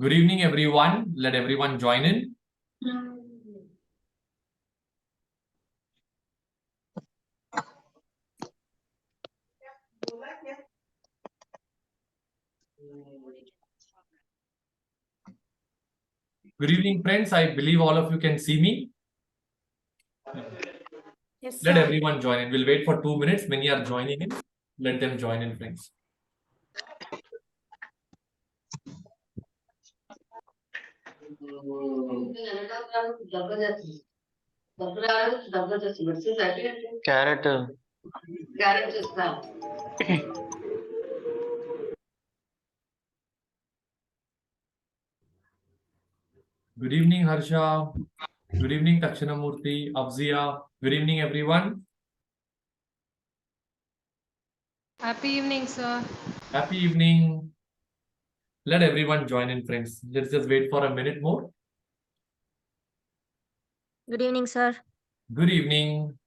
Good evening, everyone. Let everyone join in. Good evening, friends. I believe all of you can see me. Yes, Let sir. everyone join in. We'll wait for 2 minutes. Many are joining in. Let them join in, friends. Carrot. Good evening, Harsha. Good evening, Takshinamurthy, Abzia. Good evening, everyone. Happy evening, sir. Happy evening. Let everyone join in, friends. Let's just wait for a minute more. Good evening, sir. Good evening.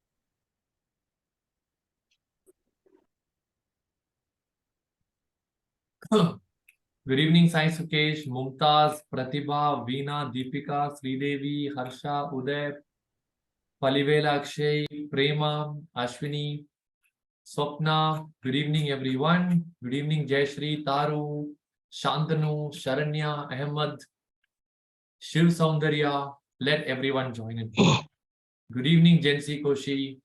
Good evening, Sai Sukesh, Mumtaz, Pratibha, Veena, Deepika, Sridevi, Harsha, Uday, Palivela, Akshay, Prema, Ashwini, Swapna. Good evening, everyone. Good evening, Jayashri, Taru, Shantanu, Sharanya, Ahmed, Shiv Saundarya. Let everyone join in. Good evening, Jensi Koshi.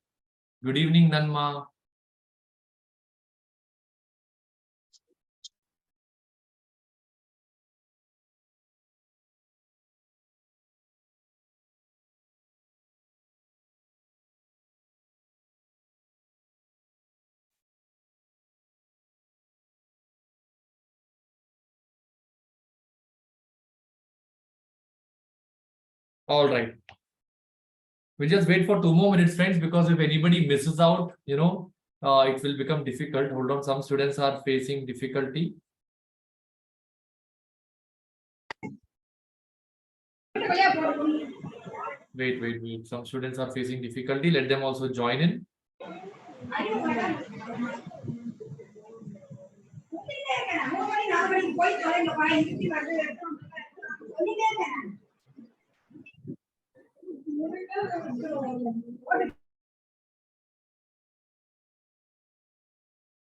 Good evening, Nanma. All right. We'll just wait for 2 more minutes, friends, because if anybody misses out, it will become difficult. Hold on, some students are facing difficulty. Wait. Some students are facing difficulty. Let them also join in.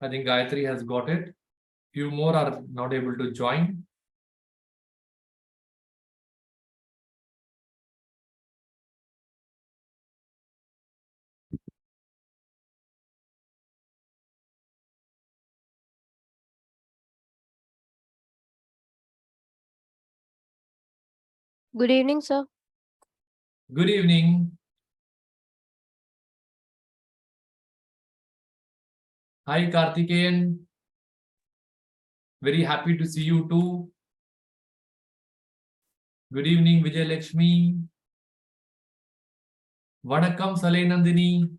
I think Gayatri has got it. Few more are not able to join. Good evening, sir. Good evening. Hi, Karthikeyan. Very happy to see you too. Good evening, Vijay Lakshmi. Vanakkam, Saleh Nandini.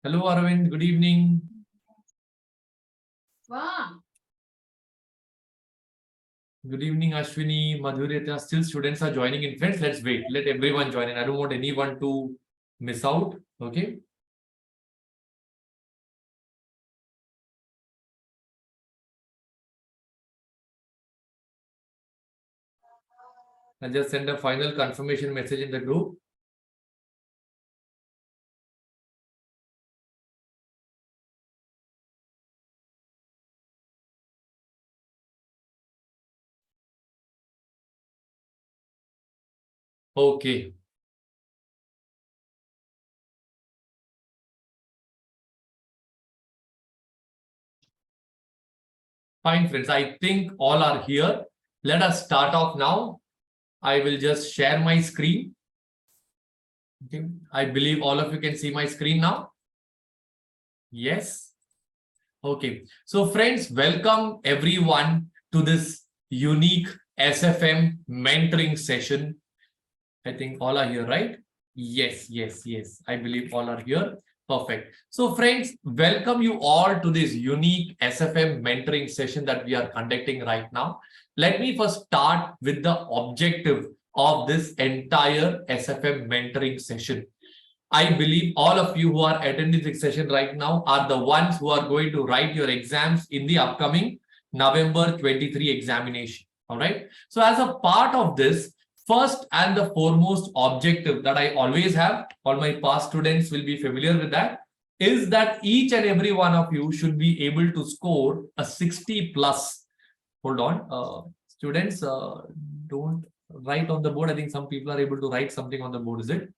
Hello, Arvind. Good evening. Wow. Good evening, Ashwini, Madhurita. Still students are joining in. Friends, let's wait. Let everyone join in. I don't want anyone to miss out. Okay. I'll just send a final confirmation message in the group. Okay. Fine, friends. I think all are here. Let us start off now. I will just share my screen. Okay. I believe all of you can see my screen now. Yes. Okay. So, friends, welcome everyone to this unique SFM mentoring session. I think all are here, right? Yes. I believe all are here. Perfect. So, friends, welcome you all to this unique SFM mentoring session that we are conducting right now. Let me first start with the objective of this entire SFM mentoring session. I believe all of you who are attending this session right now are the ones who are going to write your exams in the upcoming November 23 examination. All right. So as a part of this, first and the foremost objective that I always have, all my past students will be familiar with that, is that each and every one of you should be able to score a 60 plus. Hold on, students, don't write on the board. I think some people are able to write something on the board, is it?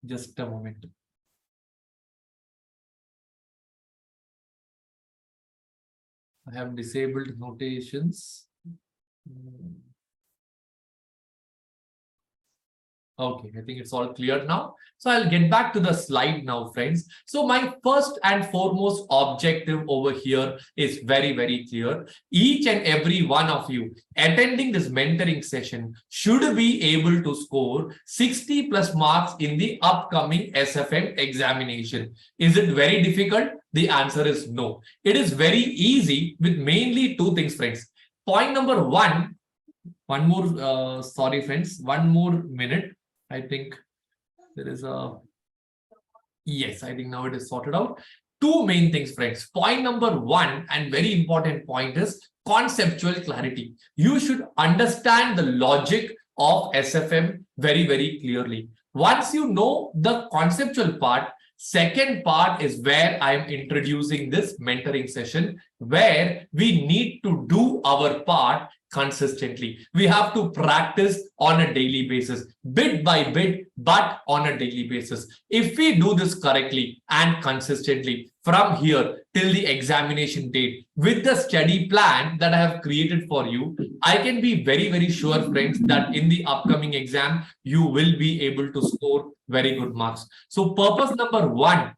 Just a moment. I have disabled notations. Okay, I think it's all clear now. So I'll get back to the slide now, friends. So my first and foremost objective over here is very, very clear. Each and every one of you attending this mentoring session should be able to score 60 plus marks in the upcoming SFM examination. Is it very difficult? The answer is no. It is very easy with mainly two things, friends. Point number one more, sorry, friends, one more minute. I think there is a, yes, I think now it is sorted out. Two main things, friends. Point number one and very important point is conceptual clarity. You should understand the logic of SFM very, very clearly. Once you know the conceptual part, second part is where I am introducing this mentoring session, where we need to do our part consistently. We have to practice on a daily basis, bit by bit, but on a daily basis. If we do this correctly and consistently from here till the examination date with the study plan that I have created for you, I can be very, very sure, friends, that in the upcoming exam, you will be able to score very good marks. So purpose number one,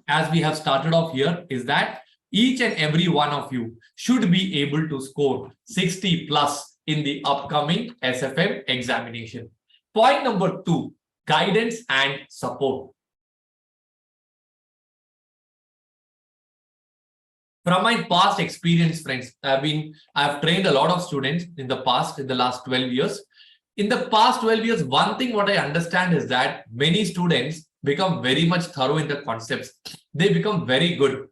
as we have started off here, is that each and every one of you should be able to score 60 plus in the upcoming SFM examination. Point number two, guidance and support. From my past experience, friends, I've trained a lot of students in the past, in the last 12 years. In the past 12 years, one thing what I understand is that many students become very much thorough in the concepts. They become very good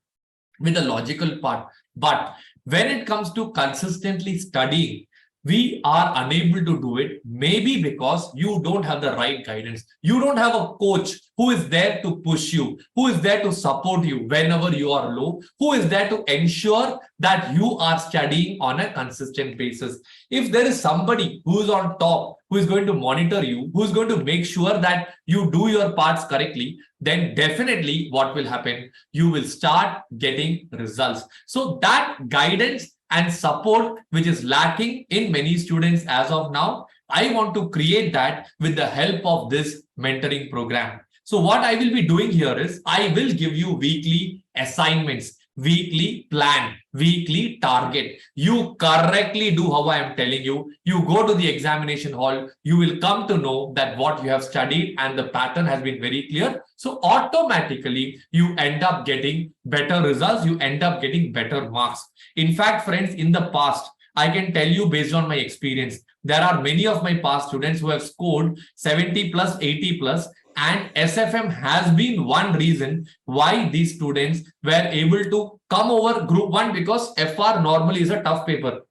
with the logical part. But when it comes to consistently studying, we are unable to do it, maybe because you don't have the right guidance. You don't have a coach who is there to push you, who is there to support you whenever you are low, who is there to ensure that you are studying on a consistent basis. If there is somebody who is on top, who is going to monitor you, who is going to make sure that you do your parts correctly, then definitely what will happen? You will start getting results. So that guidance and support which is lacking in many students as of now, I want to create that with the help of this mentoring program. So what I will be doing here is I will give you weekly assignments, weekly plan, weekly target. You correctly do how I am telling you. You go to the examination hall, you will come to know that what you have studied and the pattern has been very clear. So automatically you end up getting better results. You end up getting better marks. In fact, friends, in the past, I can tell you based on my experience, there are many of my past students who have scored 70 plus, 80 plus, and SFM has been one reason why these students were able to come over group one, because FR normally is a tough paper.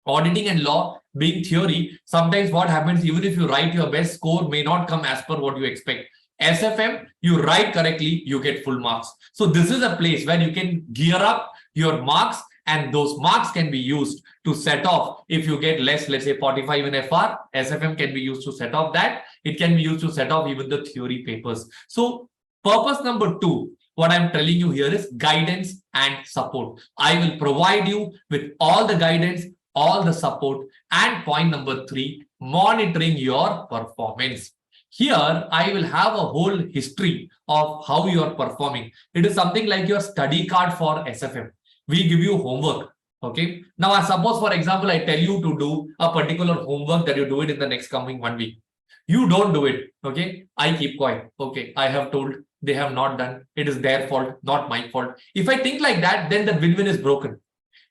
Auditing and law being theory, sometimes what happens, even if you write your best, score may not come as per what you expect. SFM, you write correctly, you get full marks. So this is a place where you can gear up your marks, and those marks can be used to set off. If you get less, let's say 45 in FR, SFM can be used to set off that. It can be used to set off even the theory papers. So purpose number two, what I'm telling you here is guidance and support. I will provide you with all the guidance, all the support. And point number three, monitoring your performance. Here, I will have a whole history of how you are performing. It is something like your study card for SFM. We give you homework. Okay. Now, I suppose, for example, I tell you to do a particular homework that you do it in the next coming 1 week. You don't do it. Okay. I keep quiet. Okay. I have told, they have not done. It is their fault, not my fault. If I think like that, then the win-win is broken.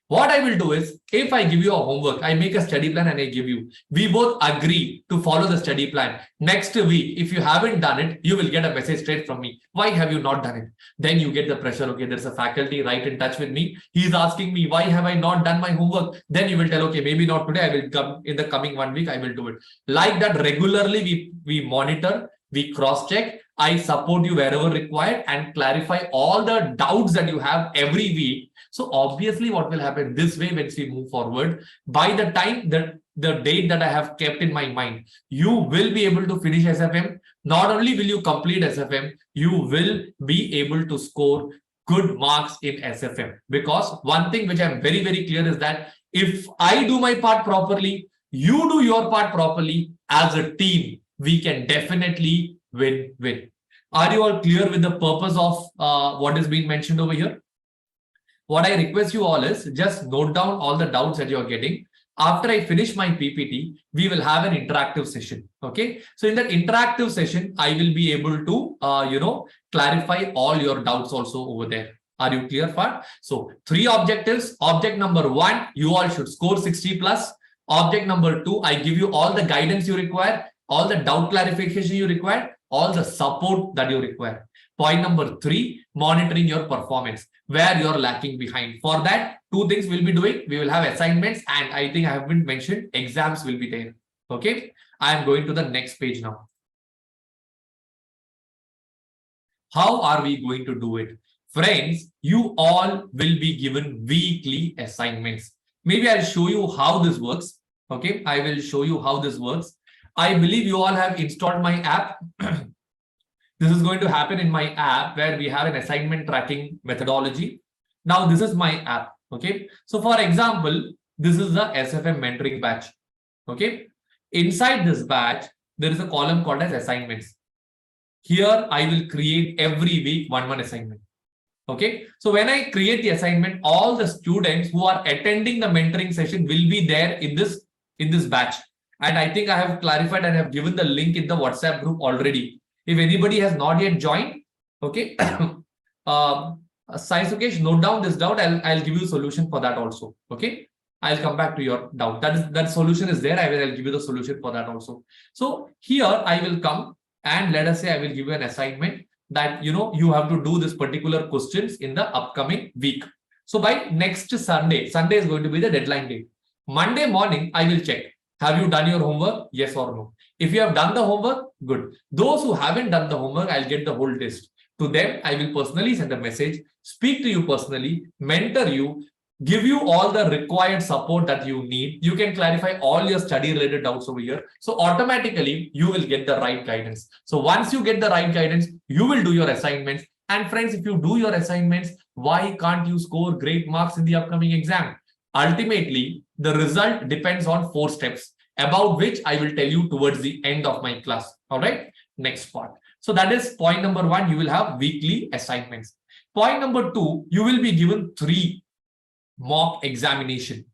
What I will do is, if I give you a homework, I make a study plan and I give you, we both agree to follow the study plan. Next week, if you haven't done it, you will get a message straight from me. Why have you not done it? Then you get the pressure. Okay, there's a faculty right in touch with me. He's asking me, why have I not done my homework? Then you will tell, okay, maybe not today. I will come in the coming 1 week. I will do it. Like that, regularly we monitor, we cross check. I support you wherever required and clarify all the doubts that you have every week. So obviously what will happen this way, once we move forward, by the time that the date that I have kept in my mind, you will be able to finish SFM. Not only will you complete SFM, you will be able to score good marks in SFM. Because one thing which I'm very, very clear is that if I do my part properly, you do your part properly, as a team, we can definitely win. Are you all clear with the purpose of what is being mentioned over here? What I request you all is just note down all the doubts that you're getting. After I finish my PPT, we will have an interactive session. Okay. So in that interactive session, I will be able to, clarify all your doubts also over there. Are you clear, Fat? So 3 objectives. Object number 1, you all should score 60 plus. Object number 2, I give you all the guidance you require, all the doubt clarification you require, all the support that you require. Point number 3, monitoring your performance, where you're lacking behind. For that, 2 things we'll be doing. We will have assignments, and I think I have been mentioned, exams will be there. Okay. I am going to the next page now. How are we going to do it? Friends, you all will be given weekly assignments. Maybe I'll show you how this works. Okay. I will show you how this works. I believe you all have installed my app. This is going to happen in my app where we have an assignment tracking methodology. Now, this is my app. Okay. So for example, this is the SFM mentoring batch. Okay. Inside this batch, there is a column called as assignments. Here, I will create every week one assignment. Okay. So when I create the assignment, all the students who are attending the mentoring session will be there in this batch. And I think I have clarified and have given the link in the WhatsApp group already. If anybody has not yet joined, okay, Sai Sukesh, note down this doubt. I'll give you a solution for that also. Okay, I'll come back to your doubt. That solution is there. I'll give you the solution for that also. So here I will come and let us say I will give you an assignment that you have to do this particular questions in the upcoming week. So by next Sunday is going to be the deadline date. Monday morning I will check. Have you done your homework? Yes or no? If you have done the homework, good. Those who haven't done the homework, I'll get the whole list. To them, I will personally send a message, speak to you personally, mentor you, give you all the required support that you need. You can clarify all your study related doubts over here. So automatically, you will get the right guidance. So once you get the right guidance, you will do your assignments. And friends, if you do your assignments, why can't you score great marks in the upcoming exam? Ultimately, the result depends on 4 steps, about which I will tell you towards the end of my class. All right, next part. So that is point number 1. You will have weekly assignments. Point number 2, you will be given 3 mock examination.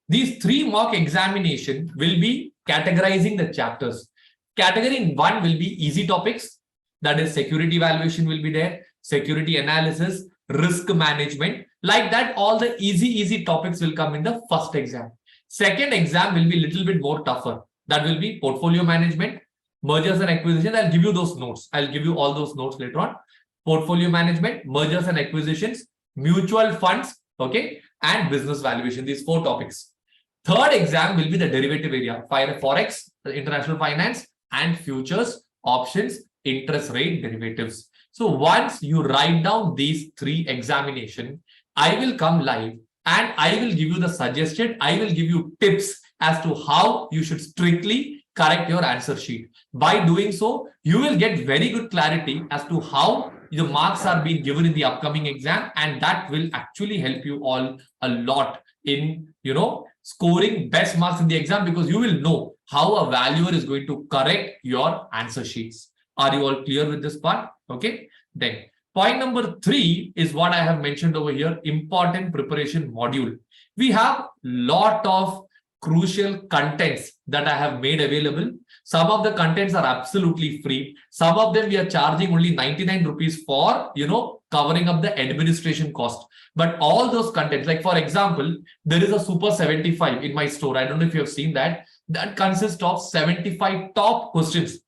These 3 mock examination will be categorizing the chapters. Category 1 will be easy topics. That is security evaluation will be there, security analysis, risk management. Like that, all the easy topics will come in the first exam. Second exam will be a little bit more tougher. That will be portfolio management, mergers and acquisitions. I'll give you those notes. I'll give you all those notes later on. Portfolio management, mergers and acquisitions, mutual funds, okay, and business valuation. These 4 topics. Third exam will be the derivative area, forex, international finance, and futures, options, interest rate derivatives. So once you write down these 3 examinations, I will come live and I will give you the suggested, I will give you tips as to how you should strictly correct your answer sheet. By doing so, you will get very good clarity as to how the marks are being given in the upcoming exam, and that will actually help you all a lot in scoring best marks in the exam, because you will know how a valuer is going to correct your answer sheets. Are you all clear with this part? Okay. Then point number 3 is what I have mentioned over here, important preparation module. We have lot of crucial contents that I have made available. Some of the contents are absolutely free. Some of them we are charging only 99 rupees for, covering up the administration cost. But all those contents, like for example, there is a Super 75 in my store. I don't know if you have seen that. That consists of 75 top questions,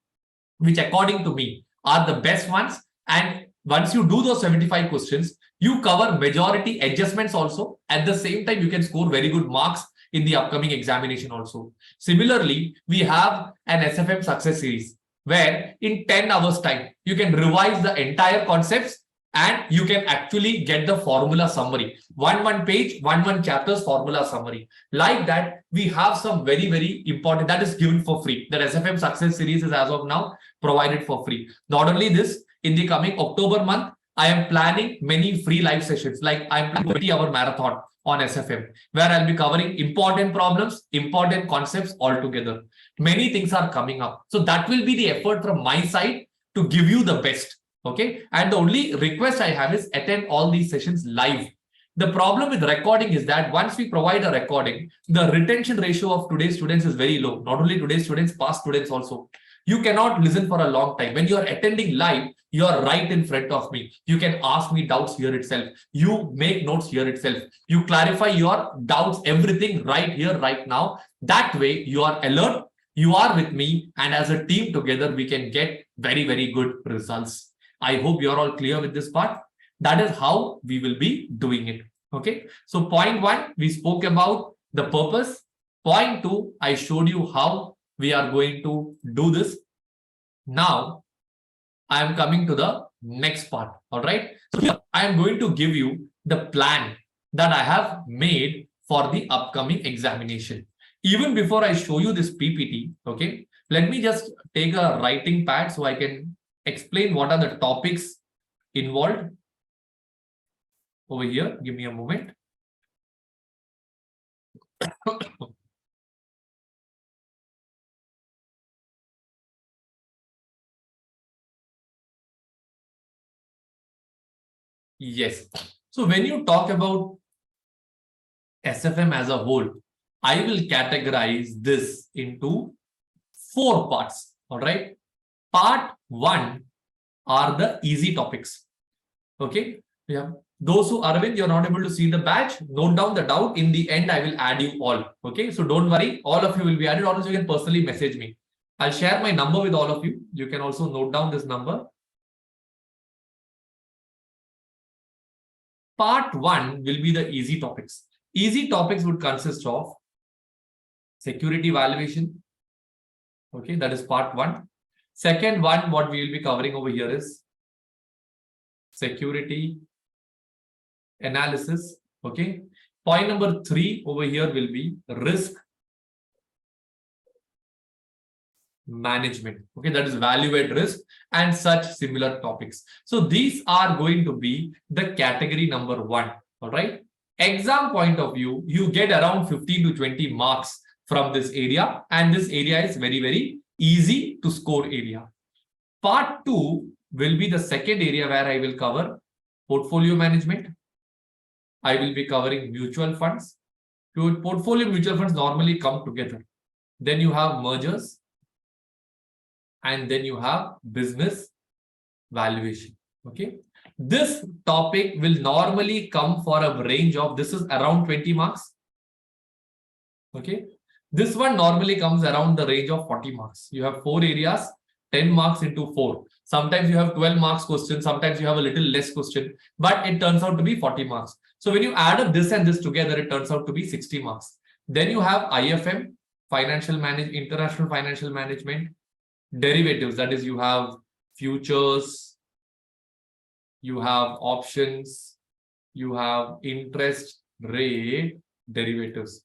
which according to me are the best ones. And once you do those 75 questions, you cover majority adjustments also. At the same time, you can score very good marks in the upcoming examination also. Similarly, we have an SFM success series where in 10 hours time, you can revise the entire concepts and you can actually get the formula summary. One page, one chapters formula summary. Like that, we have some very, very important that is given for free. The SFM success series is as of now provided for free. Not only this, in the coming October month, I am planning many free live sessions. Like I'm planning a 20-hour marathon on SFM, where I'll be covering important problems, important concepts altogether. Many things are coming up. So that will be the effort from my side to give you the best. Okay. And the only request I have is attend all these sessions live. The problem with recording is that once we provide a recording, the retention ratio of today's students is very low. Not only today's students, past students also. You cannot listen for a long time. When you are attending live, you are right in front of me. You can ask me doubts here itself. You make notes here itself. You clarify your doubts, everything right here, right now. That way you are alert, you are with me, and as a team together, we can get very, very good results. I hope you're all clear with this part. That is how we will be doing it. Okay. So point one, we spoke about the purpose. Point two, I showed you how we are going to do this. Now, I am coming to the next part. All right. So here I am going to give you the plan that I have made for the upcoming examination. Even before I show you this PPT, okay, let me just take a writing pad so I can explain what are the topics involved over here. Give me a moment. Yes. So when you talk about SFM as a whole, I will categorize this into 4 parts. All right. Part 1 are the easy topics. Okay. Yeah. Those who Arvind, you're not able to see the badge, note down the doubt. In the end, I will add you all. Okay. So don't worry. All of you will be added. Also, you can personally message me. I'll share my number with all of you. You can also note down this number. Part 1 will be the easy topics. Easy topics would consist of security valuation. Okay, that is part 1. Second one, what we will be covering over here is security analysis. Okay. Point number 3 over here will be risk management. Okay, that is value at risk and such similar topics. So these are going to be the category number 1. All right. Exam point of view, you get around 15 to 20 marks from this area, and this area is very, very easy to score area. Part 2 will be the second area where I will cover portfolio management. I will be covering mutual funds. Portfolio mutual funds normally come together. Then you have mergers, and then you have business valuation. Okay. This topic will normally come for a range of, this is around 20 marks. Okay. This one normally comes around the range of 40 marks. You have 4 areas, 10 marks into 4. Sometimes you have 12 marks question. Sometimes you have a little less question, but it turns out to be 40 marks. So when you add up this and this together, it turns out to be 60 marks. Then you have IFM, international financial management, derivatives. That is, you have futures, you have options, you have interest rate derivatives.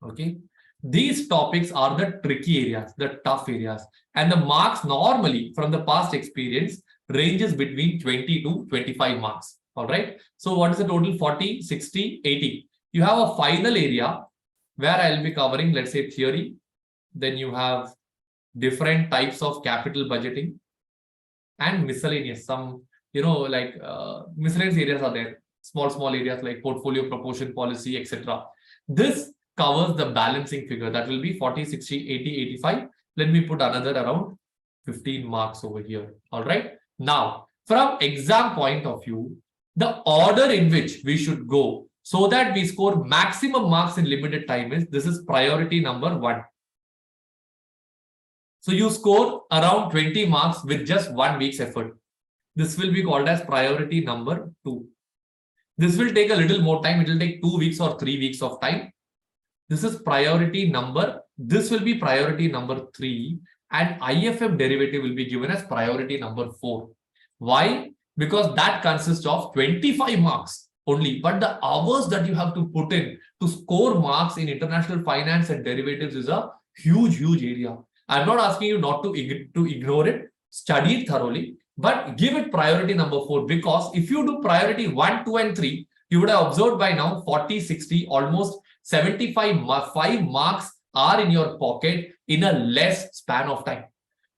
Okay. These topics are the tricky areas, the tough areas, and the marks normally from the past experience ranges between 20 to 25 marks. All right. So what is the total? 40, 60, 80. You have a final area where I'll be covering, let's say, theory. Then you have different types of capital budgeting and miscellaneous. Some, miscellaneous areas are there. Small areas like portfolio proportion policy, etc. This covers the balancing figure. That will be 40, 60, 80, 85. Let me put another around 15 marks over here. All right. Now, from exam point of view, the order in which we should go so that we score maximum marks in limited time is, this is priority number 1. So you score around 20 marks with just 1 week's effort. This will be called as priority number 2. This will take a little more time. It will take 2 weeks or 3 weeks of time. This is priority number. This will be priority number 3. And IFM derivative will be given as priority number 4. Why? Because that consists of 25 marks only. But the hours that you have to put in to score marks in international finance and derivatives is a huge, huge area. I'm not asking you not to ignore it. Study it thoroughly, but give it priority number 4, because if you do priority 1, 2, and 3, you would have observed by now 40, 60, almost 75 marks are in your pocket in a less span of time.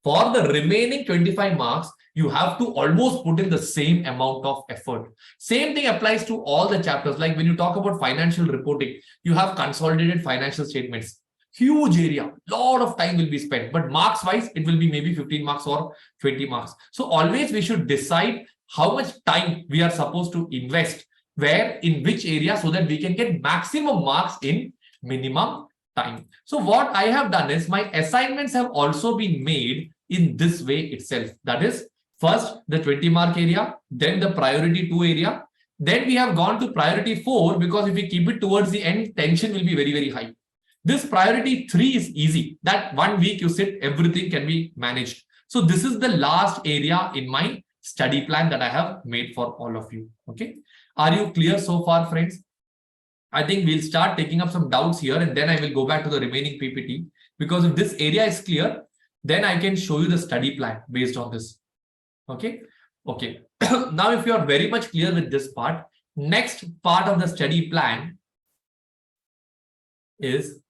For the remaining 25 marks, you have to almost put in the same amount of effort. Same thing applies to all the chapters. Like when you talk about financial reporting, you have consolidated financial statements. Huge area, lot of time will be spent, but marks wise, it will be maybe 15 marks or 20 marks. So always we should decide how much time we are supposed to invest, where, in which area, so that we can get maximum marks in minimum time. So what I have done is, my assignments have also been made in this way itself. That is, first the 20 mark area, then the priority 2 area, then we have gone to priority 4, because if we keep it towards the end, tension will be very, very high. This priority 3 is easy. That 1 week you sit, everything can be managed. So this is the last area in my study plan that I have made for all of you. Okay. Are you clear so far, friends? I think we'll start taking up some doubts here, and then I will go back to the remaining PPT, because if this area is clear, then I can show you the study plan based on this. Okay. Okay. Now, if you are very much clear with this part, next part of the study plan is,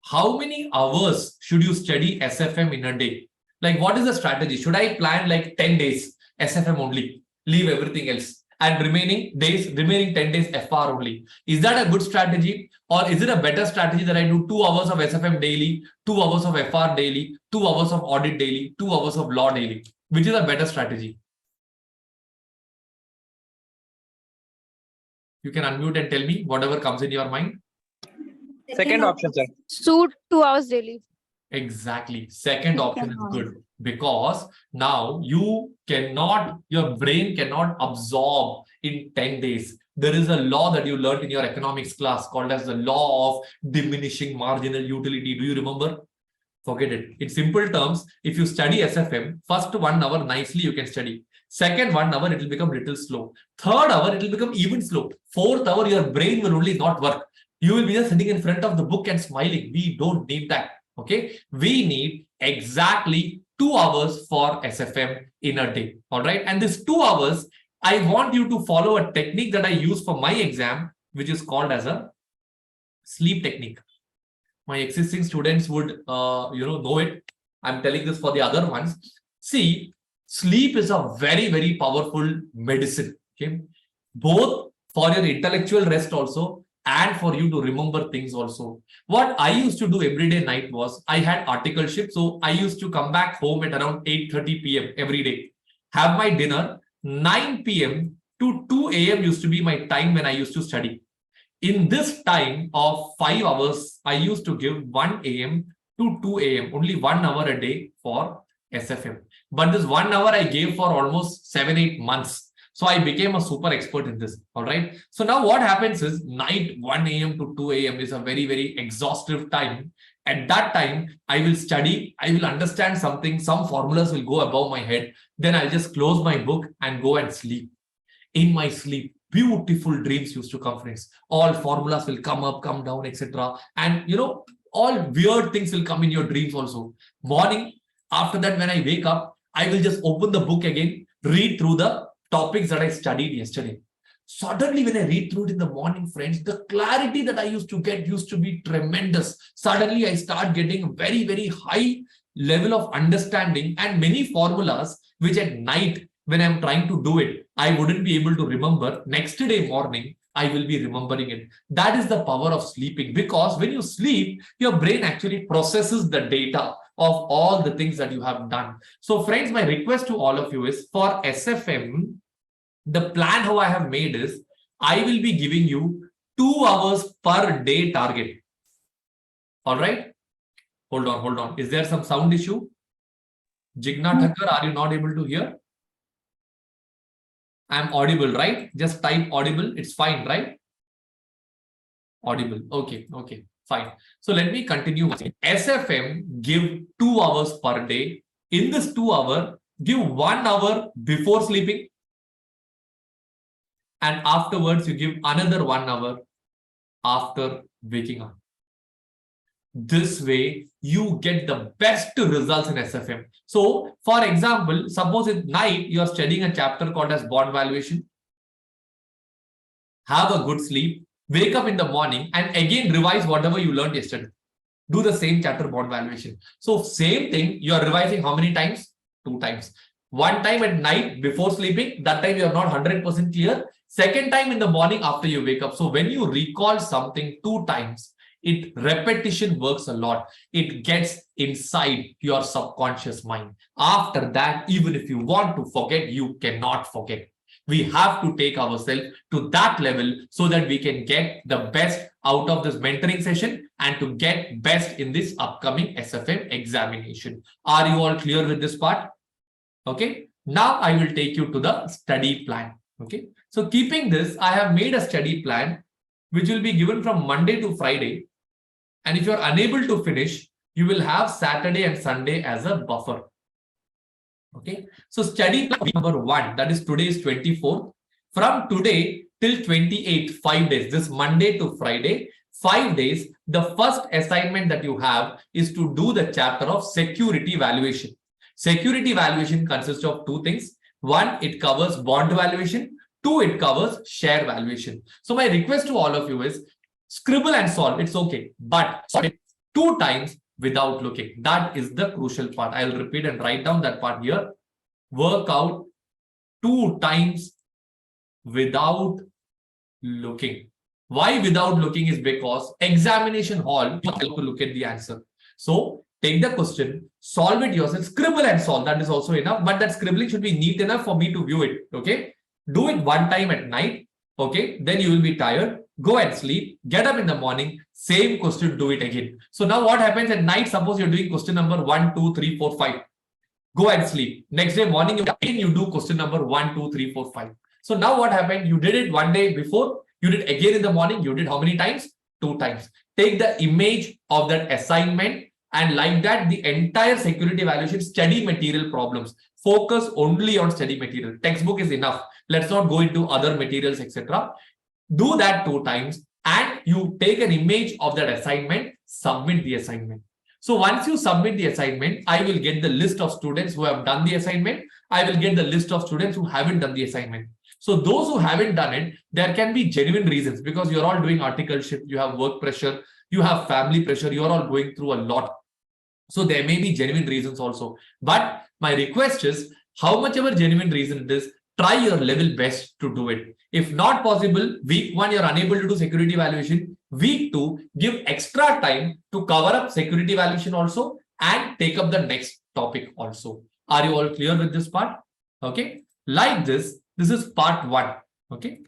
how many hours should you study SFM in a day? Like, what is the strategy? Should I plan like 10 days SFM only, leave everything else, and remaining 10 days FR only? Is that a good strategy? Or is it a better strategy that I do 2 hours of SFM daily, 2 hours of FR daily, 2 hours of audit daily, 2 hours of law daily? Which is a better strategy? You can unmute and tell me whatever comes in your mind. Second option, sir. Suit 2 hours daily. Exactly. Second option is good, because now your brain cannot absorb in 10 days. There is a law that you learned in your economics class called as the law of diminishing marginal utility. Do you remember? Forget it. In simple terms, if you study SFM, first 1 hour nicely you can study. Second 1 hour, it will become little slow. Third hour, it will become even slow. Fourth hour, your brain will only not work. You will be just sitting in front of the book and smiling. We don't need that. Okay. We need exactly 2 hours for SFM in a day. All right. And this 2 hours, I want you to follow a technique that I use for my exam, which is called as a sleep technique. My existing students would, know it. I'm telling this for the other ones. See, sleep is a very, very powerful medicine. Okay. Both for your intellectual rest also, and for you to remember things also. What I used to do every day night was, I had article shift. So I used to come back home at around 8:30 p.m. every day, have my dinner. 9 p.m. to 2 a.m. used to be my time when I used to study. In this time of 5 hours, I used to give 1 a.m. to 2 a.m. only 1 hour a day for SFM. But this 1 hour I gave for almost 7-8 months. So I became a super expert in this. All right. So now what happens is, night 1 a.m. to 2 a.m. is a very, very exhaustive time. At that time, I will study. I will understand something. Some formulas will go above my head. Then I'll just close my book and go and sleep. In my sleep, beautiful dreams used to come, friends. All formulas will come up, come down, etc. And all weird things will come in your dreams also. Morning, after that, when I wake up, I will just open the book again, read through the topics that I studied yesterday. Suddenly, when I read through it in the morning, friends, the clarity that I used to get used to be tremendous. Suddenly, I start getting very, very high level of understanding, and many formulas, which at night, when I'm trying to do it, I wouldn't be able to remember. Next day morning, I will be remembering it. That is the power of sleeping, because when you sleep, your brain actually processes the data of all the things that you have done. So friends, my request to all of you is, for SFM, the plan how I have made is, I will be giving you 2 hours per day target. All right. Hold on. Is there some sound issue? Jigna Thakkar, are you not able to hear? I'm audible, right? Just type audible. It's fine, right? Audible. Okay, fine. So let me continue. SFM, give 2 hours per day. In this 2 hour, give 1 hour before sleeping. And afterwards, you give another 1 hour after waking up. This way, you get the best results in SFM. So, for example, suppose at night, you are studying a chapter called as bond valuation. Have a good sleep, wake up in the morning, and again revise whatever you learned yesterday. Do the same chapter bond valuation. So, same thing, you are revising how many times? 2 times. One time at night before sleeping, that time you are not 100% clear. Second time in the morning after you wake up. So, when you recall something 2 times, repetition works a lot. It gets inside your subconscious mind. After that, even if you want to forget, you cannot forget. We have to take ourselves to that level so that we can get the best out of this mentoring session and to get best in this upcoming SFM examination. Are you all clear with this part? Okay. Now I will take you to the study plan. Okay. So keeping this, I have made a study plan which will be given from Monday to Friday. And if you're unable to finish, you will have Saturday and Sunday as a buffer. Okay. So study plan number 1, that is today is 24th. From today till 28th, 5 days, this Monday to Friday, 5 days, the first assignment that you have is to do the chapter of security valuation. Security valuation consists of 2 things. 1, it covers bond valuation. 2, it covers share valuation. So my request to all of you is, scribble and solve, it's okay, but solve it 2 times without looking. That is the crucial part. I'll repeat and write down that part here. Work out 2 times without looking. Why without looking is because examination hall, you have to look at the answer. So take the question, solve it yourself, scribble and solve. That is also enough, but that scribbling should be neat enough for me to view it. Okay. Do it 1 time at night. Okay. Then you will be tired. Go and sleep, get up in the morning, same question, do it again. So now what happens at night? Suppose you're doing question number 1, 2, 3, 4, 5. Go and sleep. Next day morning, you do question number 1, 2, 3, 4, 5. So now what happened? You did it 1 day before, you did again in the morning, you did how many times? 2 times. Take the image of that assignment, and like that, the entire security evaluation study material problems. Focus only on study material. Textbook is enough. Let's not go into other materials, etc. Do that 2 times and you take an image of that assignment, submit the assignment. So once you submit the assignment, I will get the list of students who have done the assignment. I will get the list of students who haven't done the assignment. So those who haven't done it, there can be genuine reasons, because you're all doing articleship, you have work pressure, you have family pressure, you're all going through a lot. So there may be genuine reasons also. But my request is, how much ever genuine reason it is, try your level best to do it. If not possible, week 1, you're unable to do security evaluation. Week 2, give extra time to cover up security evaluation also and take up the next topic also. Are you all clear with this part? Okay. Like this is part 1. Okay.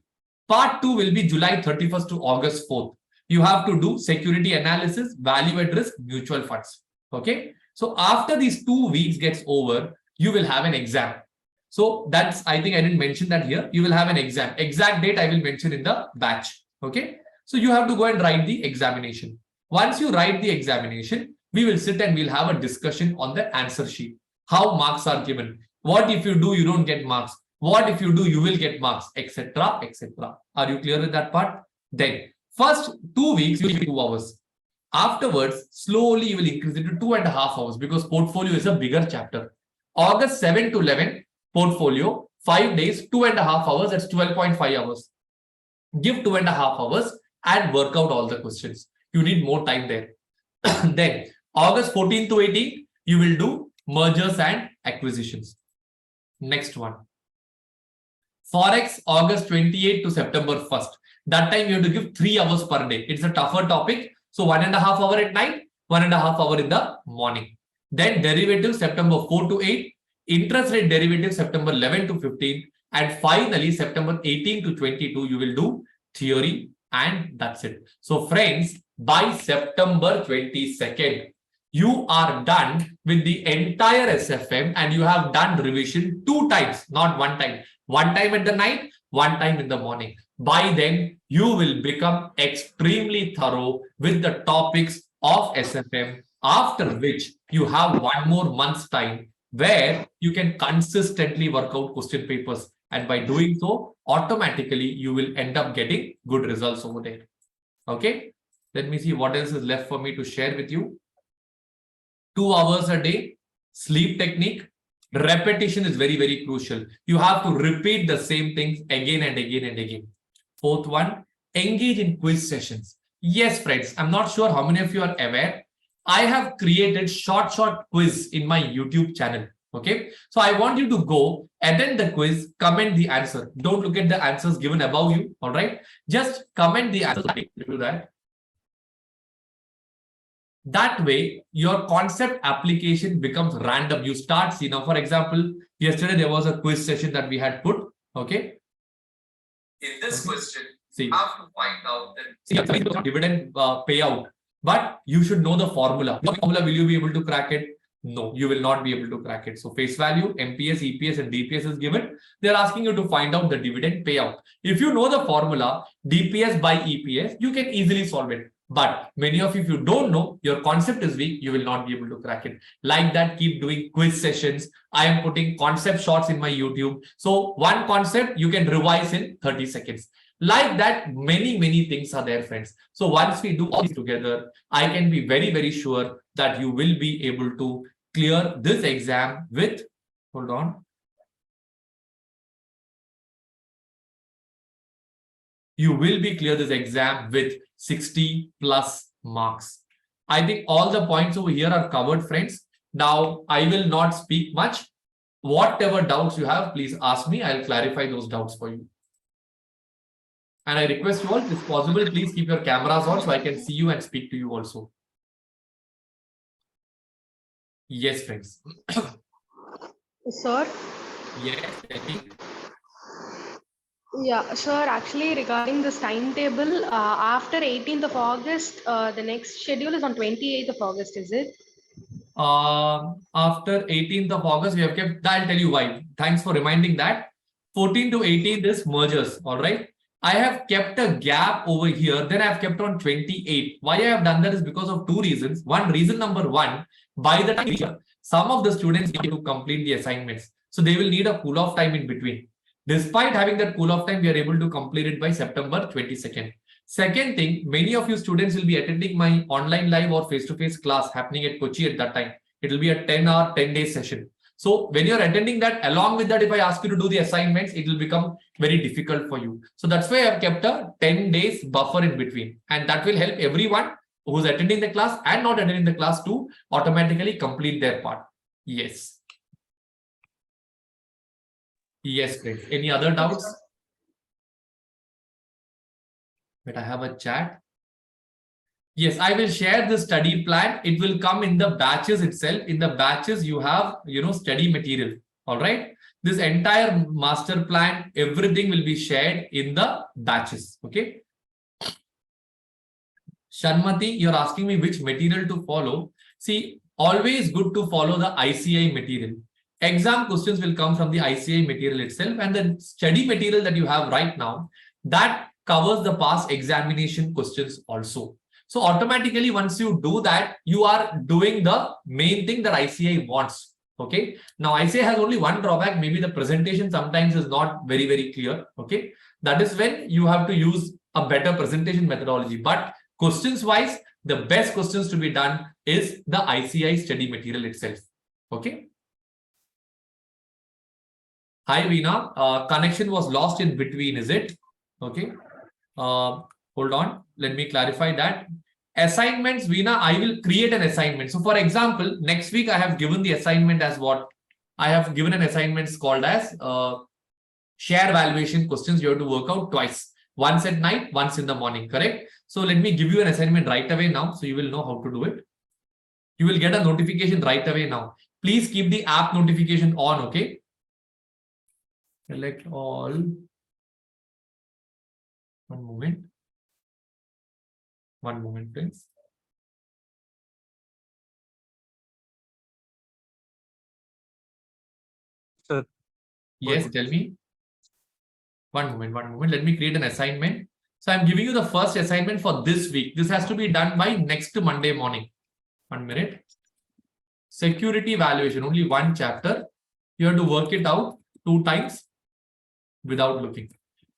Part 2 will be July 31st to August 4th. You have to do security analysis, value at risk, mutual funds. Okay. So after these 2 weeks gets over, you will have an exam. So that's, I think I didn't mention that here. You will have an exam. Exact date I will mention in the batch. Okay. So you have to go and write the examination. Once you write the examination, we will sit and we'll have a discussion on the answer sheet. How marks are given. What if you do, you don't get marks. What if you do, you will get marks, etc., etc. Are you clear with that part? Then first 2 weeks, you will be 2 hours. Afterwards, slowly you will increase it to 2.5 hours, because portfolio is a bigger chapter. August 7 to 11, portfolio, 5 days, 2.5 hours, that's 12.5 hours. Give 2.5 hours and work out all the questions. You need more time there. Then August 14 to 18, you will do mergers and acquisitions. Next one. Forex, August 28 to September 1st. That time you have to give 3 hours per day. It's a tougher topic. So 1.5 hour at night, 1.5 hour in the morning. Then derivative September 4 to 8, interest rate derivative September 11 to 15, and finally September 18 to 22 you will do theory, and that's it. So friends, by September 22nd, you are done with the entire SFM and you have done revision 2 times, not 1 time. 1 time at the night, 1 time in the morning. By then, you will become extremely thorough with the topics of SFM, after which you have 1 more month's time where you can consistently work out question papers. And by doing so, automatically you will end up getting good results over there. Okay, let me see what else is left for me to share with you. 2 hours a day, sleep technique, repetition is very, very crucial. You have to repeat the same things again and again and again. 4th one, engage in quiz sessions. Yes, friends, I'm not sure how many of you are aware. I have created short quiz in my YouTube channel. Okay, so I want you to go attend the quiz, comment the answer. Don't look at the answers given above you. All right, just comment the answer. Do that. That way, your concept application becomes random. You start, see now, for example, yesterday there was a quiz session that we had put. Okay. In this question, see, you have to find out that dividend payout, but you should know the formula. What formula will you be able to crack it? No, you will not be able to crack it. So face value, MPS, EPS, and DPS is given. They're asking you to find out the dividend payout. If you know the formula, DPS by EPS, you can easily solve it. But many of you, if you don't know, your concept is weak, you will not be able to crack it. Like that, keep doing quiz sessions. I am putting concept shorts in my YouTube. So one concept you can revise in 30 seconds. Like that, many things are there, friends. So once we do all this together, I can be very, very sure that you will be able to clear this exam with, hold on. You will be clear this exam with 60 plus marks. I think all the points over here are covered, friends. Now, I will not speak much. Whatever doubts you have, please ask me. I'll clarify those doubts for you. And I request you all, if possible, please keep your cameras on so I can see you and speak to you also. Yes, friends. Sir? Yes, Yeah, sir, actually regarding this timetable, after 18th of August, the next schedule is on 28th of August, is it? After 18th of August, we have kept, I'll tell you why. Thanks for reminding that. 14 to 18 is mergers, all right? I have kept a gap over here, then I have kept on 28. Why I have done that is because of 2 reasons. Reason number 1, by the time some of the students need to complete the assignments. So they will need a cool-off time in between. Despite having that cool-off time, we are able to complete it by September 22nd. Second thing, many of you students will be attending my online live or face-to-face class happening at Kochi at that time. It will be a 10-hour, 10-day session. So when you're attending that, along with that, if I ask you to do the assignments, it will become very difficult for you. So that's why I've kept a 10 days buffer in between. And that will help everyone who's attending the class and not attending the class to automatically complete their part. Yes. Yes, great. Any other doubts? But I have a chat. Yes, I will share the study plan. It will come in the batches itself. In the batches, you have, study material. All right. This entire master plan, everything will be shared in the batches. Okay. Shanmati, you're asking me which material to follow. See, always good to follow the ICI material. Exam questions will come from the ICI material itself, and the study material that you have right now, that covers the past examination questions also. So automatically, once you do that, you are doing the main thing that ICI wants. Okay. Now, ICI has only one drawback. Maybe the presentation sometimes is not very, very clear. Okay. That is when you have to use a better presentation methodology. But questions wise, the best questions to be done is the ICI study material itself. Okay. Hi, Veena. Connection was lost in between, is it? Okay. Hold on. Let me clarify that. Assignments, Veena, I will create an assignment. So for example, next week, I have given the assignment as what? I have given an assignment called as share valuation questions. You have to work out twice. Once at night, once in the morning, correct? So let me give you an assignment right away now, so you will know how to do it. You will get a notification right away now. Please keep the app notification on, okay? Select all. One moment. One moment, please. Sir. Yes, tell me. One moment. Let me create an assignment. So I'm giving you the first assignment for this week. This has to be done by next Monday morning. 1 minute. Security evaluation, only one chapter. You have to work it out 2 times without looking.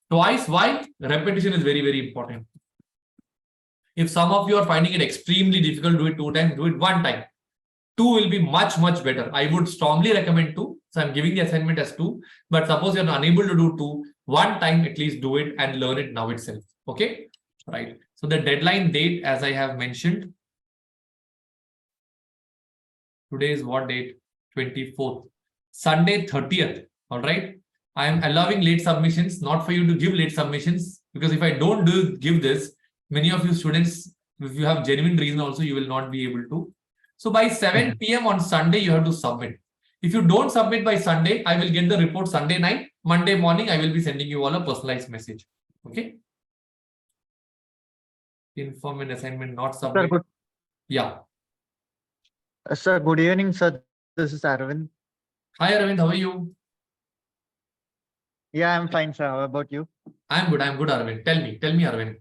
Twice, why? Repetition is very, very important. If some of you are finding it extremely difficult, do it 2 times, do it 1 time. 2 will be much, much better. I would strongly recommend 2. So I'm giving the assignment as 2. But suppose you're unable to do 2, 1 time at least do it and learn it now itself. Okay? Right. So the deadline date, as I have mentioned, today is what date? 24th. Sunday 30th. All right. I am allowing late submissions, not for you to give late submissions, because if I don't give this, many of you students, if you have genuine reason also, you will not be able to. So by 7 p.m. on Sunday, you have to submit. If you don't submit by Sunday, I will get the report Sunday night. Monday morning, I will be sending you all a personalized message. Okay. Inform an assignment not submitted. Sir, Yeah. sir, good evening, sir. This is Arvind. Hi, Arvind. How are you? Yeah, I'm fine, sir. How about you? I'm good, Arvind. Tell me, Arvind.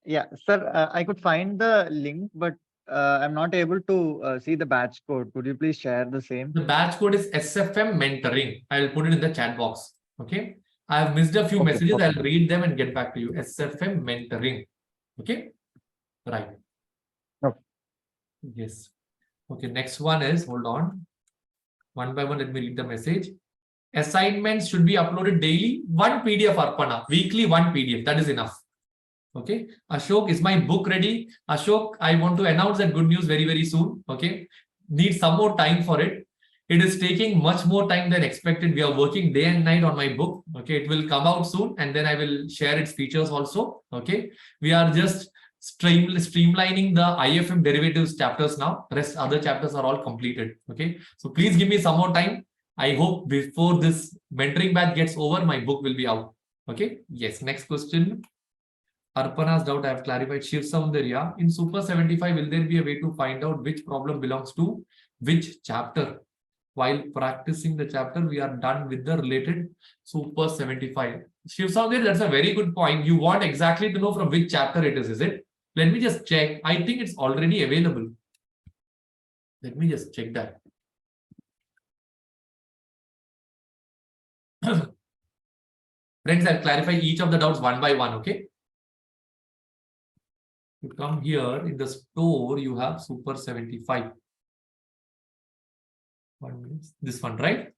Yeah, sir, I could find the link, but I'm not able to see the batch code. Could you please share the same? The batch code is SFM mentoring. I will put it in the chat box. Okay. I have missed a few Okay, messages. okay. I'll read them and get back to you. SFM mentoring. Okay. Right. Okay. Yes. Okay. Next one is, hold on. One by one, let me read the message. Assignments should be uploaded daily. 1 PDF Arpana. Weekly 1 PDF. That is enough. Okay. Ashok, is my book ready? Ashok, I want to announce that good news very, very soon. Okay. Need some more time for it. It is taking much more time than expected. We are working day and night on my book. Okay. It will come out soon and then I will share its features also. Okay. We are just streamlining the IFM derivatives chapters now. Rest other chapters are all completed. Okay. So please give me some more time. I hope before this mentoring batch gets over, my book will be out. Okay. Yes. Next question. Arpana's doubt I have clarified. Shiv Soundarya, in Super 75, will there be a way to find out which problem belongs to which chapter? While practicing the chapter, we are done with the related Super 75. Shiv Soundarya, that's a very good point. You want exactly to know from which chapter it is it? Let me just check. I think it's already available. Let me just check that. Friends, I'll clarify each of the doubts one by one, okay? You come here in the store, you have Super 75. This one, right?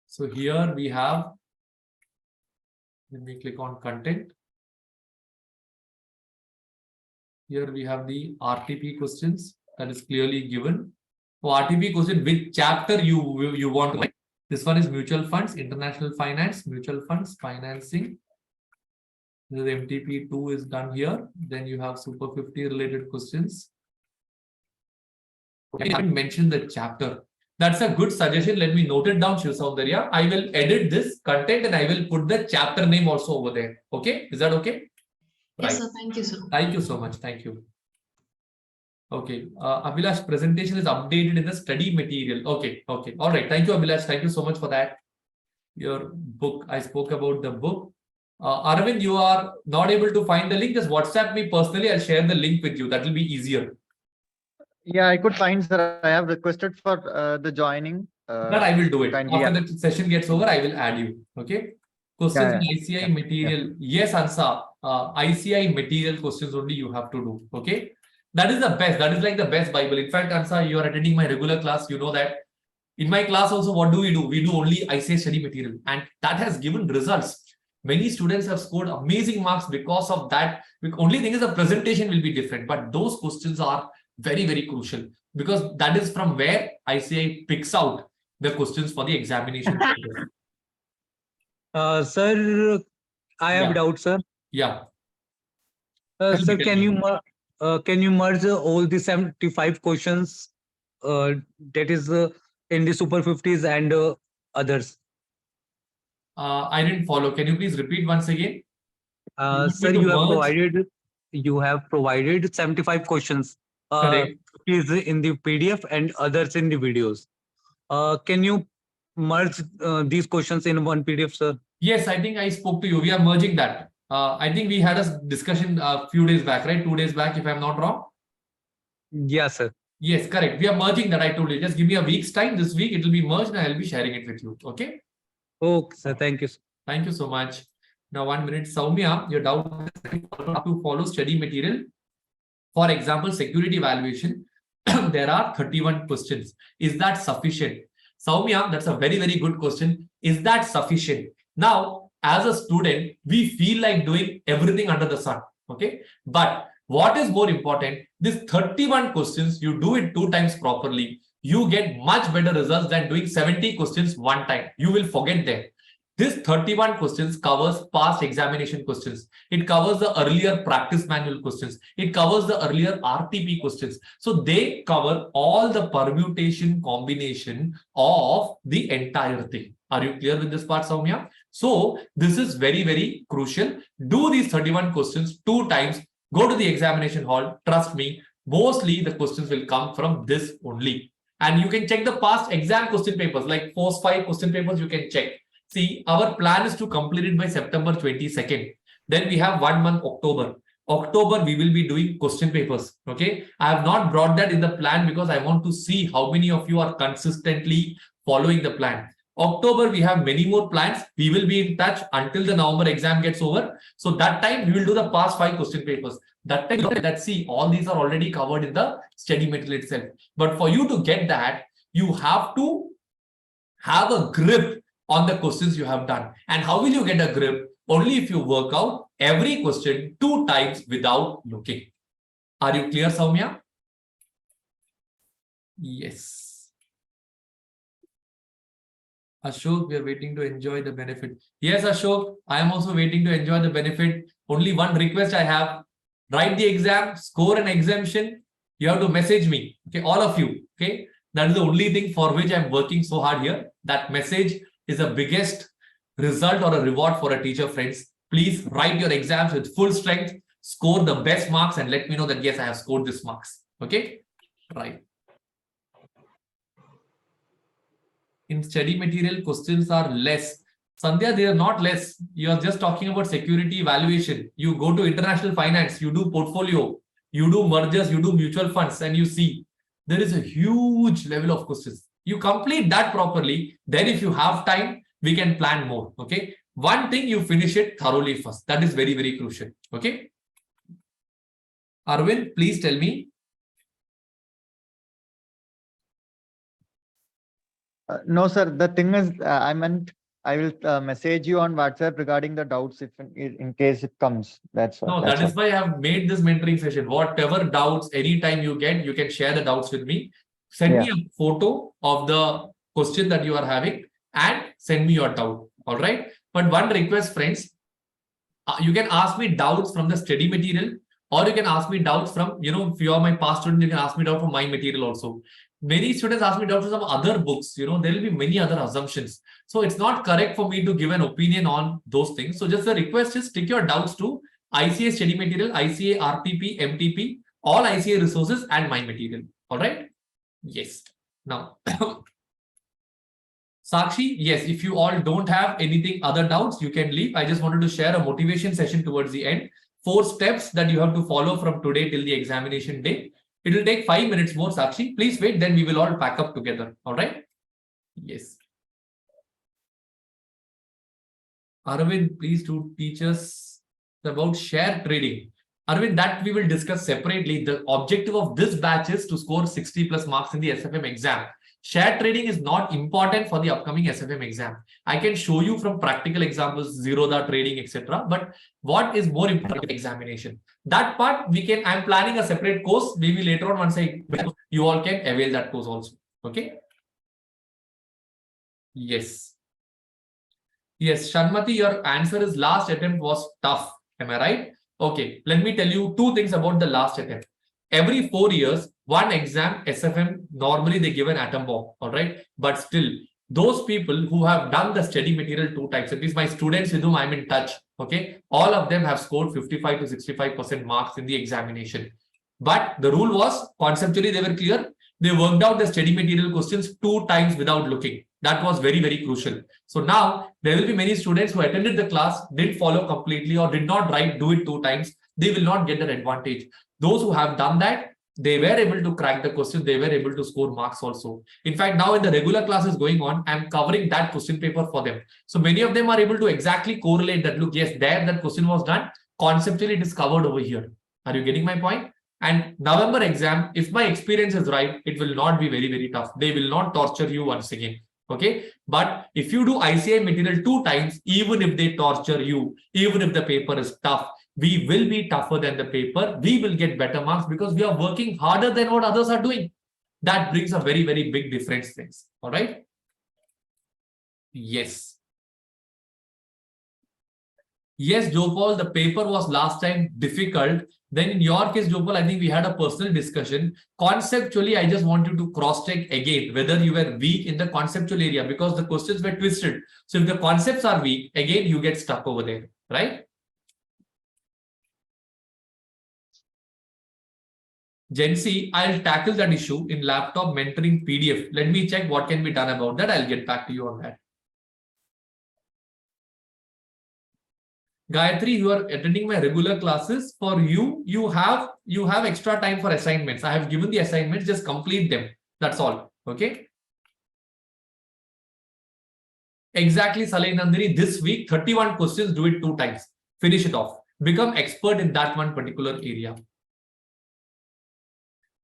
So here we have, let me click on content. Here we have the RTP questions that is clearly given. For RTP question, which chapter you want to write? This one is mutual funds, international finance, mutual funds, financing. This is MTP2 is done here. Then you have Super 50 related questions. I haven't mentioned the chapter. That's a good suggestion. Let me note it down, Shiv Soundarya. I will edit this content and I will put the chapter name also over there. Okay? Is that okay? Right. Yes, sir. Thank you, sir. Thank you so much. Thank you. Okay. Abhilash, presentation is updated in the study material. Okay. Okay. All right. Thank you, Abhilash. Thank you so much for that. Your book. I spoke about the book. Arvind, you are not able to find the link. Just WhatsApp me personally. I'll share the link with you. That will be easier. Yeah, I could find, sir. I have requested for the joining. That I will do it. kindly, After the session gets over, I will add you. Okay. Questions in ICI material. Yes, Ansa. ICI material questions only you have to do. Okay. That is the best. That is like the best Bible. In fact, Ansa, you are attending my regular class. You know that. In my class also, what do? We do only ICI study material. And that has given results. Many students have scored amazing marks because of that. The only thing is the presentation will be different. But those questions are very, very crucial. Because that is from where ICI picks out the questions for the examination. Sir, I have Yeah. doubt, sir. Yeah. Tell me, Sir, tell can me. can you merge all the 75 questions that is in the Super 50s and others? I didn't follow. Can you please repeat once again? You want me Sir, to merge? you have provided 75 questions. Correct. Is in the PDF and others in the videos. Can you merge these questions in one PDF, sir? Yes, I think I spoke to you. We are merging that. I think we had a discussion a few days back, right? 2 days back, if I'm not wrong. Yes, sir. Yes, correct. We are merging that. I told you. Just give me a week's time. This week it will be merged and I'll be sharing it with you. Okay. Okay, sir. Thank you, sir. Thank you so much. Now, 1 minute. Soumya, your doubt is to follow study material. For example, security evaluation. There are 31 questions. Is that sufficient? Soumya, that's a very, very good question. Is that sufficient? Now, as a student, we feel like doing everything under the sun. Okay. But what is more important? This 31 questions, you do it 2 times properly, you get much better results than doing 70 questions 1 time. You will forget them. This 31 questions covers past examination questions. It covers the earlier practice manual questions. It covers the earlier RTP questions. So they cover all the permutation combination of the entire thing. Are you clear with this part, Soumya? So this is very, very crucial. Do these 31 questions 2 times. Go to the examination hall. Trust me, mostly the questions will come from this only. And you can check the past exam question papers, like 4-5 question papers you can check. See, our plan is to complete it by September 22nd. Then we have 1 month, October. October, we will be doing question papers. Okay. I have not brought that in the plan because I want to see how many of you are consistently following the plan. October, we have many more plans. We will be in touch until the November exam gets over. So that time, we will do the past 5 question papers. That time, let's see, all these are already covered in the study material itself. But for you to get that, you have to have a grip on the questions you have done. And how will you get a grip? Only if you work out every question 2 times without looking. Are you clear, Soumya? Yes. Ashok, we are waiting to enjoy the benefit. Yes, Ashok, I am also waiting to enjoy the benefit. Only one request I have. Write the exam, score an exemption. You have to message me. Okay, all of you. Okay. That is the only thing for which I'm working so hard here. That message is the biggest result or a reward for a teacher, friends. Please write your exams with full strength, score the best marks, and let me know that yes, I have scored this marks. Okay, right. In study material, questions are less. Sandhya, they are not less. You are just talking about security evaluation. You go to international finance, you do portfolio, you do mergers, you do mutual funds, and you see there is a huge level of questions. You complete that properly, then if you have time, we can plan more. Okay. One thing, you finish it thoroughly first. That is very, very crucial. Okay. Arvind, please tell me. No, sir. The thing is, I meant I will message you on WhatsApp regarding the doubts if in case it comes. That's all. No, that is why I have made this mentoring session. Whatever doubts, anytime you get, you can share the doubts with me. Send me a photo of the question that you are having and send me your doubt. All right. But one request, friends, you can ask me doubts from the study material, or you can ask me doubts from, if you are my past student, you can ask me doubts from my material also. Many students ask me doubts from some other books. There will be many other assumptions. So it's not correct for me to give an opinion on those things. So just the request is stick your doubts to ICA study material, ICA RTP, MTP, all ICA resources and my material. All right. Yes. Now, Sakshi, yes, if you all don't have anything other doubts, you can leave. I just wanted to share a motivation session towards the end. 4 steps that you have to follow from today till the examination day. It will take 5 minutes more, Sakshi. Please wait, then we will all pack up together. All right. Yes. Arvind, please do teach us about share trading. Arvind, that we will discuss separately. The objective of this batch is to score 60 plus marks in the SFM exam. Share trading is not important for the upcoming SFM exam. I can show you from practical examples, Zerodha trading, etc. But what is more important, examination. That part I'm planning a separate course. Maybe later on, once you all can avail that course also. Okay. Yes. Yes, Shanmati, your answer is last attempt was tough. Am I right? Okay, let me tell you two things about the last attempt. Every 4 years, one exam, SFM, normally they give an atom bomb, all right? But still, those people who have done the study material 2 times, at least my students with whom I'm in touch, okay, all of them have scored 55 to 65% marks in the examination. But the rule was conceptually they were clear. They worked out the study material questions 2 times without looking. That was very, very crucial. So now there will be many students who attended the class, didn't follow completely or did not do it 2 times. They will not get that advantage. Those who have done that, they were able to crack the question. They were able to score marks also. In fact, now in the regular classes going on, I'm covering that question paper for them. So many of them are able to exactly correlate that, look, yes, there that question was done. Conceptually, it is covered over here. Are you getting my point? And November exam, if my experience is right, it will not be very, very tough. They will not torture you once again. Okay. But if you do ICI material 2 times, even if they torture you, even if the paper is tough, we will be tougher than the paper. We will get better marks because we are working harder than what others are doing. That brings a very, very big difference, friends. All right. Yes. Yes, Jopal, the paper was last time difficult. Then in your case, Jopal, I think we had a personal discussion. Conceptually, I just want you to cross-check again whether you were weak in the conceptual area because the questions were twisted. So if the concepts are weak, again, you get stuck over there, right? Jency, I'll tackle that issue in laptop mentoring PDF. Let me check what can be done about that. I'll get back to you on that. Gayatri, you are attending my regular classes. For you, you have extra time for assignments. I have given the assignments, just complete them. That's all. Okay. Exactly, Saleh Nandini. This week, 31 questions, do it 2 times. Finish it off. Become expert in that one particular area.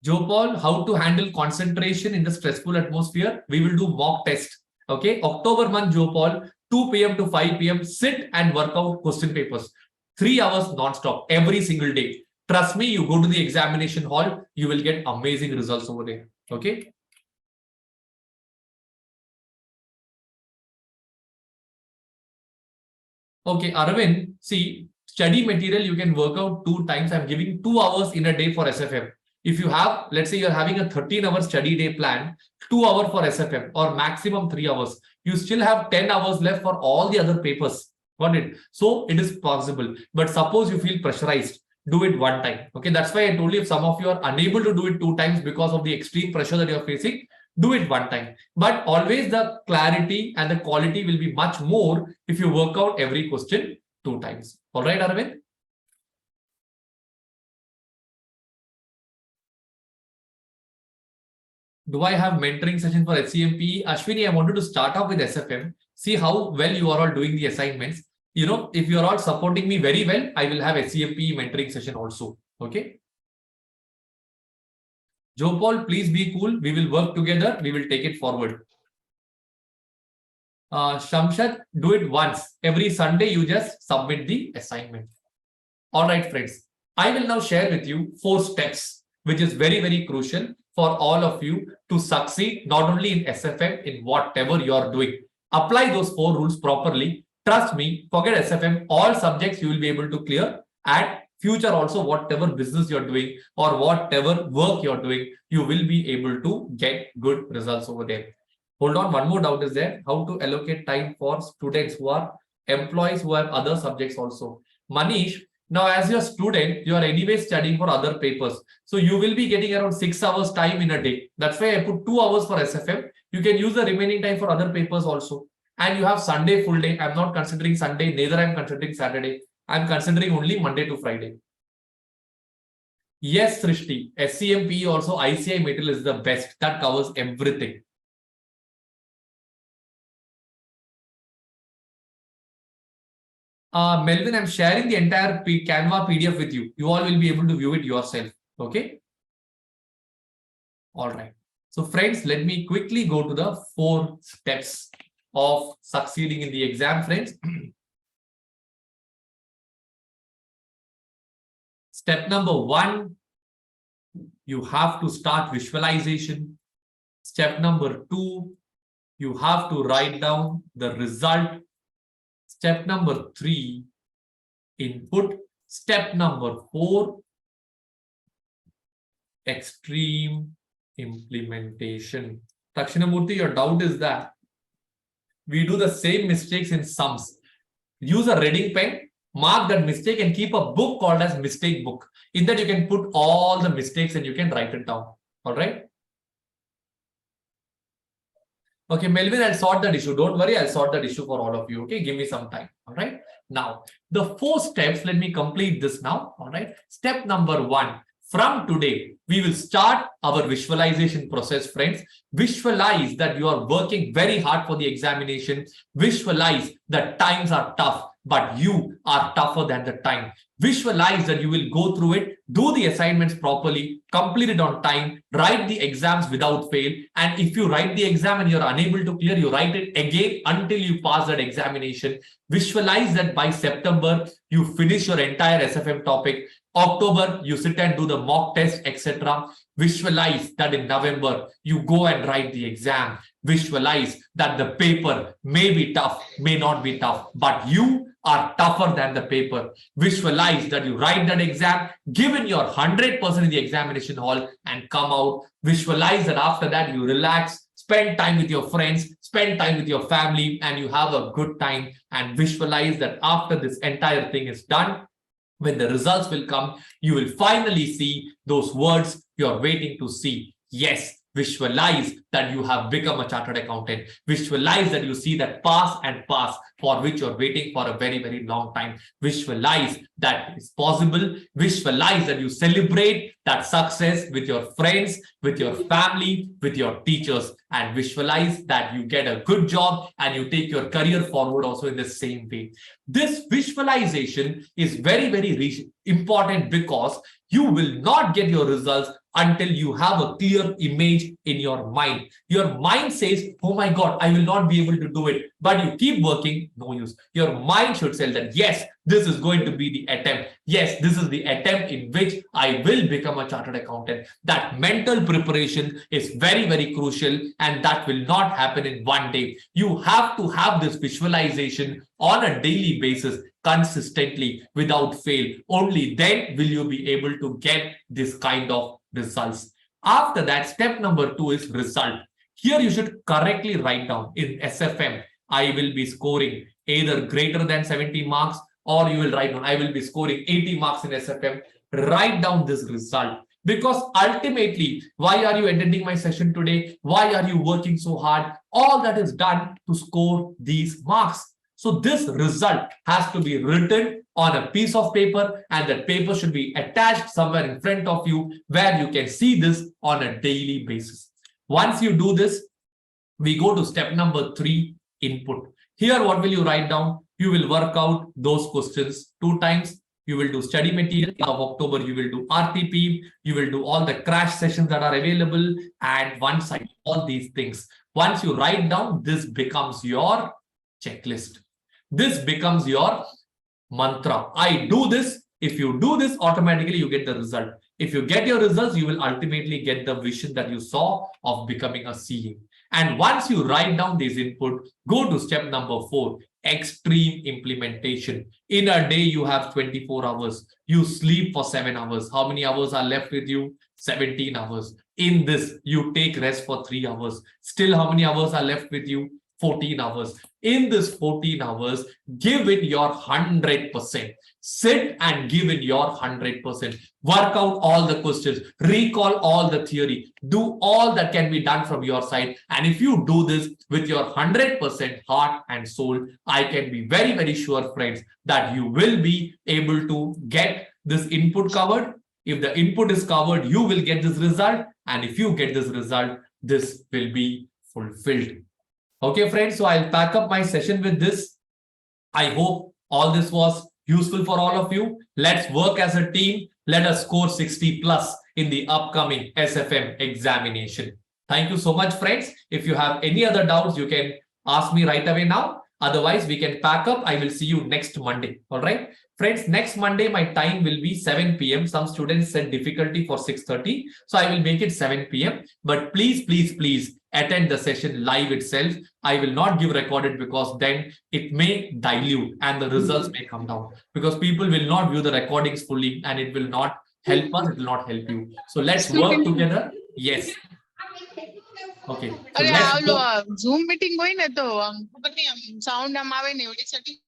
Jopal, how to handle concentration in the stressful atmosphere? We will do mock test. Okay. October month, Jopal, 2 p.m. to 5 p.m. sit and work out question papers. 3 hours non-stop every single day. Trust me, you go to the examination hall, you will get amazing results over there. Okay. Okay, Arvind, see, study material you can work out 2 times. I'm giving 2 hours in a day for SFM. If you have, let's say you're having a 13-hour study day plan, 2 hours for SFM or maximum 3 hours, you still have 10 hours left for all the other papers. Got it? So it is possible. But suppose you feel pressurized, do it 1 time. Okay, that's why I told you if some of you are unable to do it 2 times because of the extreme pressure that you're facing, do it 1 time. But always the clarity and the quality will be much more if you work out every question 2 times. All right, Arvind? Do I have mentoring session for HCMP? Ashwini, I wanted to start off with SFM. See how well you are all doing the assignments. You know, if you are all supporting me very well, I will have HCMP mentoring session also. Okay. Jopal, please be cool. We will work together. We will take it forward. Shamshad, do it once. Every Sunday, you just submit the assignment. All right, friends. I will now share with you 4 steps, which is very, very crucial for all of you to succeed, not only in SFM, in whatever you are doing. Apply those 4 rules properly. Trust me, forget SFM. All subjects you will be able to clear. And future also, whatever business you're doing or whatever work you're doing, you will be able to get good results over there. Hold on, one more doubt is there. How to allocate time for students who are employees who have other subjects also. Manish, now as you're a student, you are anyway studying for other papers. So you will be getting around 6 hours time in a day. That's why I put 2 hours for SFM. You can use the remaining time for other papers also. And you have Sunday full day. I'm not considering Sunday, neither I'm considering Saturday. I'm considering only Monday to Friday. Yes, Srishti, SCMP also ICI material is the best. That covers everything. Melvin, I'm sharing the entire Canva PDF with you. You all will be able to view it yourself. Okay. All right. So friends, let me quickly go to the 4 steps of succeeding in the exam, friends. Step number 1, you have to start visualization. Step number 2, you have to write down the result Step number 3, input. Step number 4, extreme implementation. Dakshinamurthy, your doubt is that we do the same mistakes in sums. Use a reading pen, mark that mistake and keep a book called as mistake book. In that you can put all the mistakes and you can write it down. All right. Okay, Melvin, I'll sort that issue. Don't worry, I'll sort that issue for all of you. Okay, give me some time. All right. Now, the 4 steps, let me complete this now. All right. Step number 1. From today, we will start our visualization process, friends. Visualize that you are working very hard for the examination. Visualize that times are tough, but you are tougher than the time. Visualize that you will go through it, do the assignments properly, complete it on time, write the exams without fail. And if you write the exam and you're unable to clear, you write it again until you pass that examination. Visualize that by September, you finish your entire SFM topic. October, you sit and do the mock test, etc. Visualize that in November, you go and write the exam. Visualize that the paper may be tough, may not be tough, but you are tougher than the paper. Visualize that you write that exam, give in your 100% in the examination hall and come out. Visualize that after that you relax, spend time with your friends, spend time with your family, and you have a good time. And visualize that after this entire thing is done, when the results will come, you will finally see those words you're waiting to see. Yes, visualize that you have become a chartered accountant. Visualize that you see that pass and pass for which you're waiting for a very, very long time. Visualize that it's possible. Visualize that you celebrate that success with your friends, with your family, with your teachers, and visualize that you get a good job and you take your career forward also in the same way. This visualization is very, very important because you will not get your results until you have a clear image in your mind. Your mind says, oh my God, I will not be able to do it. But you keep working, no use. Your mind should say that, yes, this is going to be the attempt. Yes, this is the attempt in which I will become a chartered accountant. That mental preparation is very, very crucial, and that will not happen in one day. You have to have this visualization on a daily basis, consistently, without fail. Only then will you be able to get this kind of results. After that, step number 2 is result. Here you should correctly write down in SFM, I will be scoring either greater than 70 marks, or you will write down, I will be scoring 80 marks in SFM. Write down this result. Because ultimately, why are you attending my session today? Why are you working so hard? All that is done to score these marks. So this result has to be written on a piece of paper, and that paper should be attached somewhere in front of you where you can see this on a daily basis. Once you do this, we go to step number 3, input. Here, what will you write down? You will work out those questions 2 times. You will do study material of October. You will do RTP. You will do all the crash sessions that are available. And once I do all these things, once you write down, this becomes your checklist. This becomes your mantra. I do this. If you do this, automatically you get the result. If you get your results, you will ultimately get the vision that you saw of becoming a CA. And once you write down this input, go to step number 4, extreme implementation. In a day, you have 24 hours. You sleep for 7 hours. How many hours are left with you? 17 hours. In this, you take rest for 3 hours. Still, how many hours are left with you? 14 hours. In this 14 hours, give it your 100%. Sit and give it your 100%. Work out all the questions. Recall all the theory. Do all that can be done from your side. And if you do this with your 100% heart and soul, I can be very, very sure, friends, that you will be able to get this input covered. If the input is covered, you will get this result. And if you get this result, this will be fulfilled. Okay, friends, so I'll pack up my session with this. I hope all this was useful for all of you. Let's work as a team. Let us score 60 plus in the upcoming SFM examination. Thank you so much, friends. If you have any other doubts, you can ask me right away now. Otherwise, we can pack up. I will see you next Monday. All right. Friends, next Monday, my time will be 7 p.m. Some students said difficulty for 6:30. So I will make it 7 p.m. But please, please, please attend the session live itself. I will not give recorded because then it may dilute and the results may come down because people will not view the recordings fully and it will not help us, it will not help you. So let's work together. Yes. Okay. So અરે let's આવલો work. Zoom meeting હોય ને તો ખબર નહીં આમ sound આમ આવે ને એવી setting.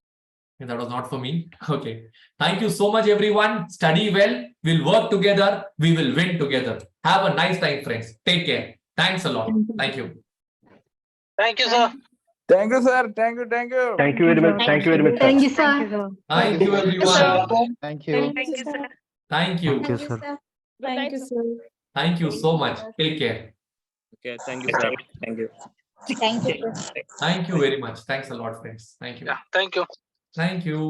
That was not for me. Okay. Thank you so much, everyone. Study well. We'll work together. We will win together. Have a nice time, friends. Take care. Thanks a lot. Thank you. Thank you, sir. Thank you, sir. Thank you. Thank you. Thank you very much. Thank you very much, sir. Thank you, sir. Thank you, everyone. Thank you. Thank you, sir. Thank you. Thank you, sir. Thank you, sir. Thank you so much. Take care. Okay, thank you, sir. Thank you. Thank you. Thank you very much. Thanks a lot, friends. Thank you. Yeah, thank you. Thank you.